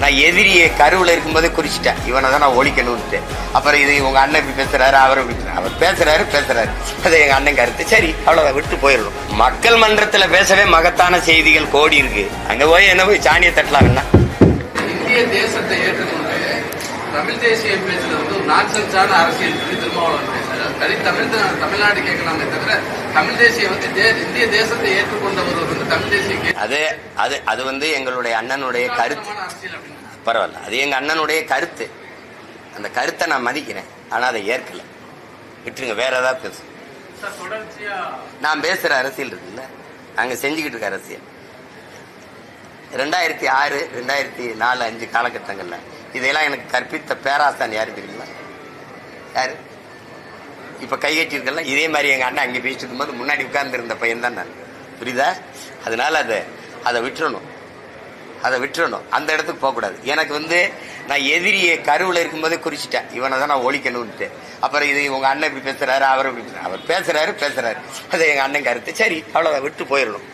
நான் எதிரியை கருவில் இருக்கும்போதே குறிச்சிட்டேன், இவனை தான் நான் ஒழிக்கணும்ட்டு. அப்புறம் இது உங்க அண்ணன் இப்படி பேசுறாரு, அவர் பேசுறாரு, அது எங்க அண்ணன் கருத்து. சரி, அவ்வளவு விட்டு போயிடணும். மக்கள் மன்றத்துல பேசவே மகத்தான செய்திகள் கோடி இருக்கு. அங்க போய் என்ன போய் சாணியை தட்டலாம்னா இந்திய தேசத்தை ஏற்றுக்கொண்டு தமிழ் தேசிய பேசுறது ஒரு நான்சென்ஸான அரசியல் சொல்லி திருமாவளவன் பேசுறாரு. தமிழ்நாடு கேட்கலாமே தவிர தமிழ் தேசிய இந்திய தேசத்தை ஏற்றுக்கொண்ட ஒருவர் தமிழ் தேசிய அது எங்களுடைய அண்ணனுடைய கருத்து. பரவாயில்ல, அது எங்க அண்ணனுடைய கருத்து. அந்த கருத்தை நான் மதிக்கிறேன், ஆனா அதை ஏற்கல. விட்டுருங்க, வேற ஏதாவது பேசு. நான் பேசுற அரசியல் இருக்குல்ல, நாங்க செஞ்சுக்கிட்டு இருக்க அரசியல் 2006, 2004, 5 காலகட்டங்கள்ல இதெல்லாம் எனக்கு கற்பித்த பேராசான் யாரு தெரியுமா? யாரு? இப்ப கைகட்டிருக்கல, இதே மாதிரி எங்க அண்ணன் அங்கே பேசிட்டு இருக்கும்போது முன்னாடி உட்கார்ந்து இருந்த பையன் தான் நான். புரியுதா? அதனால அதை விட்டுறணும், அந்த இடத்துக்கு போக கூடாது. எனக்கு நான் எதிரியை கருவில் இருக்கும்போதே குறிச்சிட்டேன், இவனை தான் நான் ஒழிக்கணும்ட்டு. அப்புறம் இது உங்க அண்ணன் இப்படி பேசுறாரு, அவர் பேசுறாரு, அது எங்க அண்ணன் கருத்து. சரி, அவ்வளவு விட்டு போயிடணும்.